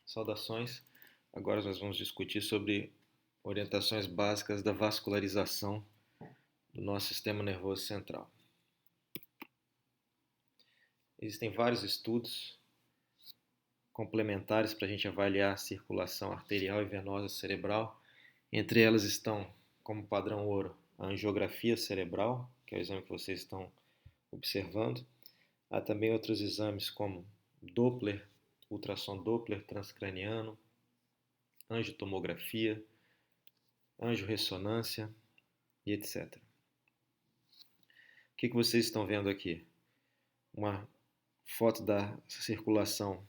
Saudações. Agora nós vamos discutir sobre orientações básicas da vascularização do nosso sistema nervoso central. Existem vários estudos complementares para a gente avaliar a circulação arterial e venosa cerebral. Entre elas estão, como padrão ouro, a angiografia cerebral, que é o exame que vocês estão observando. Há também outros exames como Doppler, ultrassom Doppler transcraniano, angiotomografia, angiorressonância e etc. O que vocês estão vendo aqui? Uma foto da circulação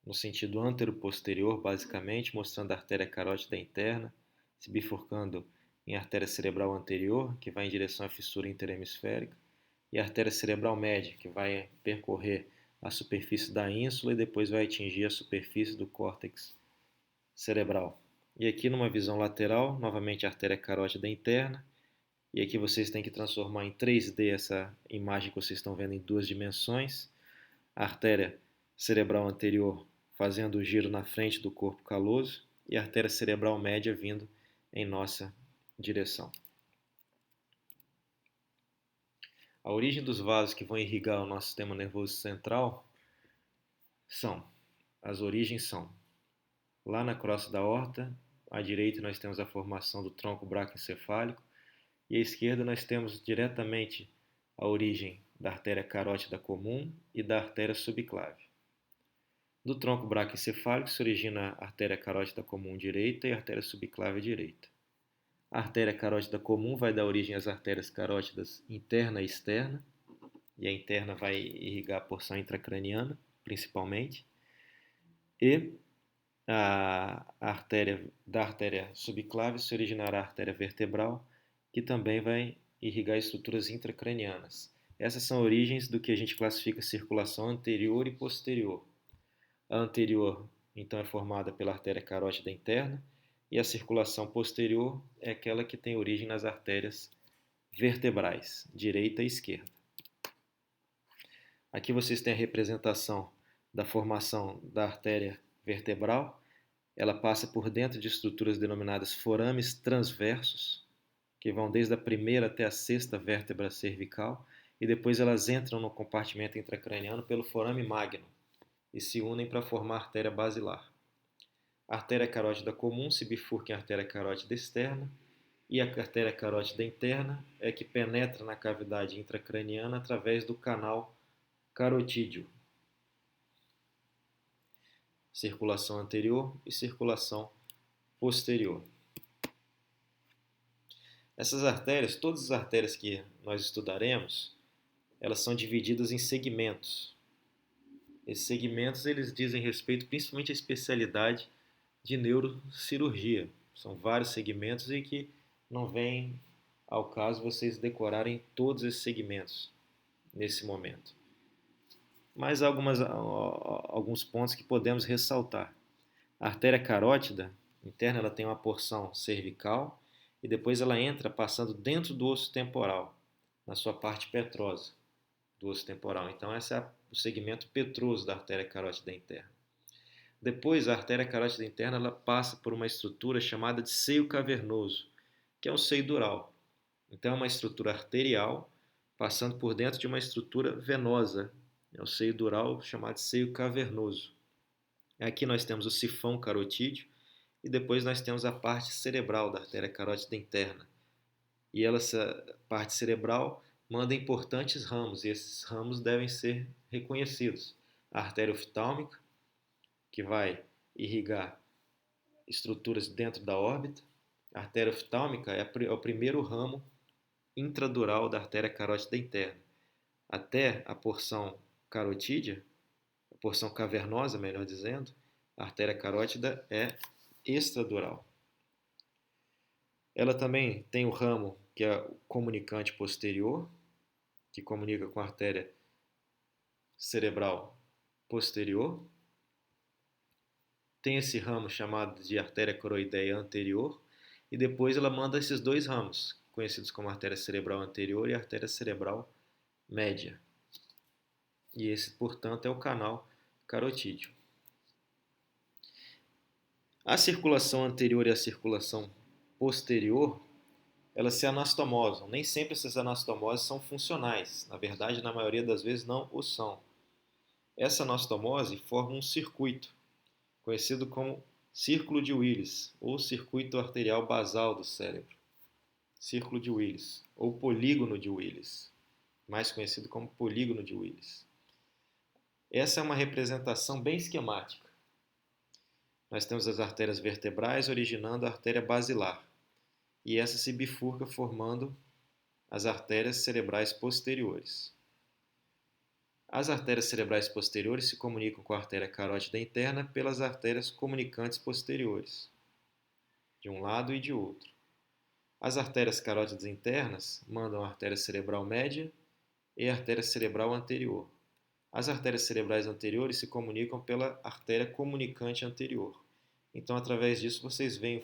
no sentido antero-posterior, basicamente, mostrando a artéria carótida interna, se bifurcando em artéria cerebral anterior, que vai em direção à fissura interhemisférica, e a artéria cerebral média, que vai percorrer a superfície da ínsula e depois vai atingir a superfície do córtex cerebral. E aqui numa visão lateral, novamente a artéria carótida interna, e aqui vocês têm que transformar em 3D essa imagem que vocês estão vendo em duas dimensões. A artéria cerebral anterior fazendo o giro na frente do corpo caloso e a artéria cerebral média vindo em nossa direção. A origem dos vasos que vão irrigar o nosso sistema nervoso central as origens são lá na crosta da aorta, à direita nós temos a formação do tronco braquioencefálico e à esquerda nós temos diretamente a origem da artéria carótida comum e da artéria subclave. Do tronco braquioencefálico se origina a artéria carótida comum direita e a artéria subclave direita. A artéria carótida comum vai dar origem às artérias carótidas interna e externa, e a interna vai irrigar a porção intracraniana, principalmente, e da artéria subclave se originará a artéria vertebral, que também vai irrigar estruturas intracranianas. Essas são origens do que a gente classifica circulação anterior e posterior. A anterior, então, é formada pela artéria carótida interna, e a circulação posterior é aquela que tem origem nas artérias vertebrais, direita e esquerda. Aqui vocês têm a representação da formação da artéria vertebral. Ela passa por dentro de estruturas denominadas forames transversos, que vão desde a primeira até a sexta vértebra cervical, e depois elas entram no compartimento intracraniano pelo forame magno e se unem para formar a artéria basilar. A artéria carótida comum se bifurca em artéria carótida externa e a artéria carótida interna é que penetra na cavidade intracraniana através do canal carotídeo. Circulação anterior e circulação posterior. Essas artérias, todas as artérias que nós estudaremos, elas são divididas em segmentos. Esses segmentos eles dizem respeito principalmente à especialidade de neurocirurgia. São vários segmentos e que não vem ao caso vocês decorarem todos esses segmentos nesse momento. Mas há alguns pontos que podemos ressaltar. A artéria carótida interna ela tem uma porção cervical e depois ela entra passando dentro do osso temporal, na sua parte petrosa do osso temporal. Então esse é o segmento petroso da artéria carótida interna. Depois, a artéria carótida interna ela passa por uma estrutura chamada de seio cavernoso, que é um seio dural. Então, é uma estrutura arterial passando por dentro de uma estrutura venosa. É o seio dural chamado de seio cavernoso. Aqui nós temos o sifão carotídeo e depois nós temos a parte cerebral da artéria carótida interna. E essa parte cerebral manda importantes ramos e esses ramos devem ser reconhecidos. A artéria oftálmica, que vai irrigar estruturas dentro da órbita. A artéria oftálmica é o primeiro ramo intradural da artéria carótida interna. Até a porção carotídea, a porção cavernosa, melhor dizendo, a artéria carótida é extradural. Ela também tem o ramo que é o comunicante posterior, que comunica com a artéria cerebral posterior. Tem esse ramo chamado de artéria coroideia anterior e depois ela manda esses dois ramos, conhecidos como artéria cerebral anterior e artéria cerebral média. E esse, portanto, é o canal carotídeo. A circulação anterior e a circulação posterior, elas se anastomosam. Nem sempre essas anastomoses são funcionais. Na verdade, na maioria das vezes não o são. Essa anastomose forma um circuito, conhecido como círculo de Willis, ou circuito arterial basal do cérebro. Círculo de Willis, ou polígono de Willis, mais conhecido como polígono de Willis. Essa é uma representação bem esquemática. Nós temos as artérias vertebrais originando a artéria basilar, e essa se bifurca formando as artérias cerebrais posteriores. As artérias cerebrais posteriores se comunicam com a artéria carótida interna pelas artérias comunicantes posteriores, de um lado e de outro. As artérias carótidas internas mandam a artéria cerebral média e a artéria cerebral anterior. As artérias cerebrais anteriores se comunicam pela artéria comunicante anterior. Então, através disso, vocês veem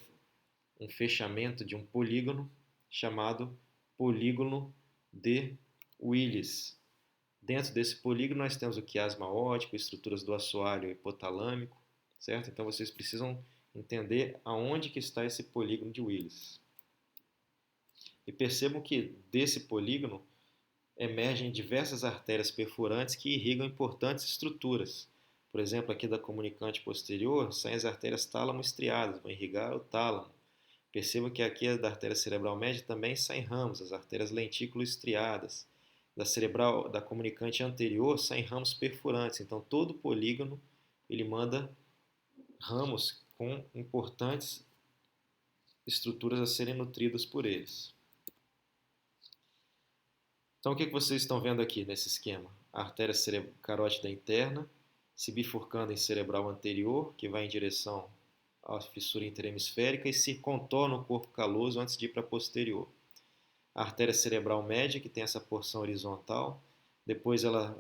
um fechamento de um polígono chamado polígono de Willis. Dentro desse polígono, nós temos o quiasma óptico, estruturas do assoalho hipotalâmico, certo? Então, vocês precisam entender aonde que está esse polígono de Willis. E percebam que desse polígono emergem diversas artérias perfurantes que irrigam importantes estruturas. Por exemplo, aqui da comunicante posterior saem as artérias tálamo-estriadas, vão irrigar o tálamo. Perceba que aqui da artéria cerebral média também saem ramos, as artérias lentículo-estriadas. Da comunicante anterior saem ramos perfurantes. Então, todo polígono ele manda ramos com importantes estruturas a serem nutridas por eles. Então, o que vocês estão vendo aqui nesse esquema? A artéria carótida interna se bifurcando em cerebral anterior, que vai em direção à fissura interhemisférica e se contorna o corpo caloso antes de ir para a posterior. A artéria cerebral média, que tem essa porção horizontal, depois ela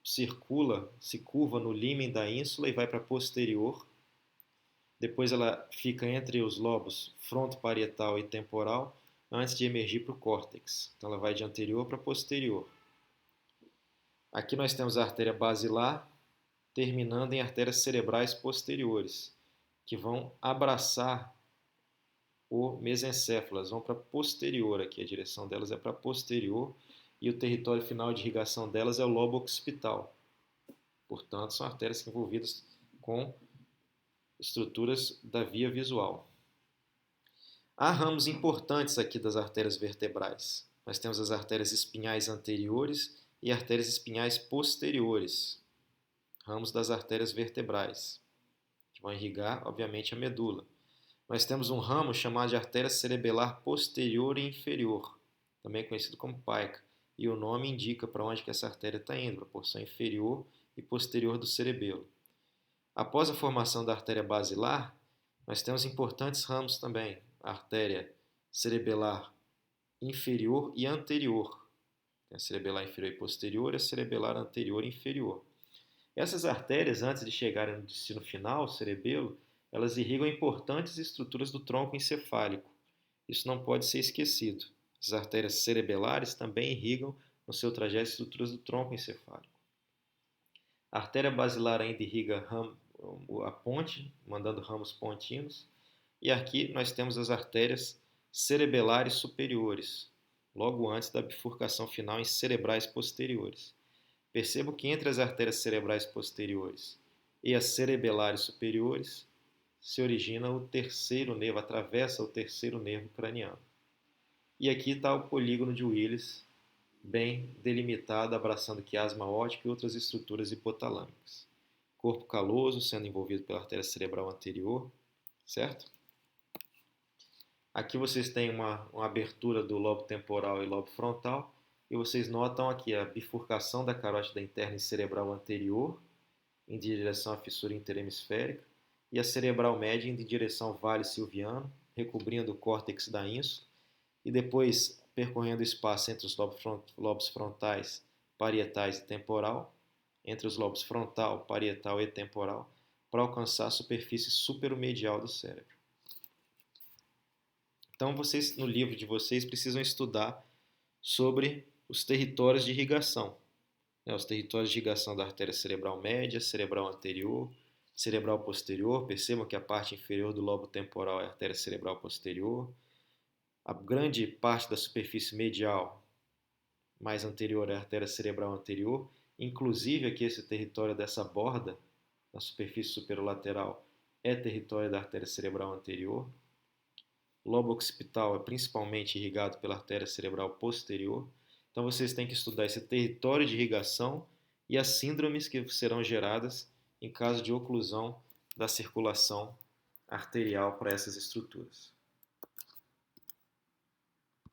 circula, se curva no límen da ínsula e vai para a posterior. Depois ela fica entre os lobos frontoparietal e temporal, antes de emergir para o córtex. Então ela vai de anterior para posterior. Aqui nós temos a artéria basilar, terminando em artérias cerebrais posteriores, que vão abraçar o mesencéfalo, elas vão para posterior aqui, a direção delas é para posterior, e o território final de irrigação delas é o lobo occipital. Portanto, são artérias envolvidas com estruturas da via visual. Há ramos importantes aqui das artérias vertebrais. Nós temos as artérias espinhais anteriores e artérias espinhais posteriores, ramos das artérias vertebrais, que vão irrigar, obviamente, a medula. Nós temos um ramo chamado de artéria cerebelar posterior e inferior, também conhecido como PAICA, e o nome indica para onde que essa artéria está indo, para a porção inferior e posterior do cerebelo. Após a formação da artéria basilar, nós temos importantes ramos também, a artéria cerebelar inferior e anterior. Tem a cerebelar inferior e posterior e a cerebelar anterior e inferior. Essas artérias, antes de chegarem no destino final, o cerebelo, elas irrigam importantes estruturas do tronco encefálico. Isso não pode ser esquecido. As artérias cerebelares também irrigam no seu trajeto estruturas do tronco encefálico. A artéria basilar ainda irriga a ponte, mandando ramos pontinos. E aqui nós temos as artérias cerebelares superiores, logo antes da bifurcação final em cerebrais posteriores. Percebo que entre as artérias cerebrais posteriores e as cerebelares superiores se origina o terceiro nervo, atravessa o terceiro nervo craniano. E aqui está o polígono de Willis, bem delimitado, abraçando quiasma óptico e outras estruturas hipotalâmicas. Corpo caloso sendo envolvido pela artéria cerebral anterior, certo? Aqui vocês têm uma abertura do lobo temporal e lobo frontal, e vocês notam aqui a bifurcação da carótida interna e cerebral anterior, em direção à fissura interhemisférica, e a cerebral média indo em direção ao vale silviano, recobrindo o córtex da ínsula, e depois percorrendo o espaço entre os lobos frontais, parietais e temporal, entre os lobos frontal, parietal e temporal, para alcançar a superfície superomedial do cérebro. Então, vocês, no livro de vocês, precisam estudar sobre os territórios de irrigação. Os territórios de irrigação da artéria cerebral média, cerebral anterior, cerebral posterior. Percebam que a parte inferior do lobo temporal é a artéria cerebral posterior. A grande parte da superfície medial mais anterior é a artéria cerebral anterior. Inclusive aqui esse território dessa borda, na superfície superolateral, é território da artéria cerebral anterior. O lobo occipital é principalmente irrigado pela artéria cerebral posterior. Então vocês têm que estudar esse território de irrigação e as síndromes que serão geradas em caso de oclusão da circulação arterial para essas estruturas.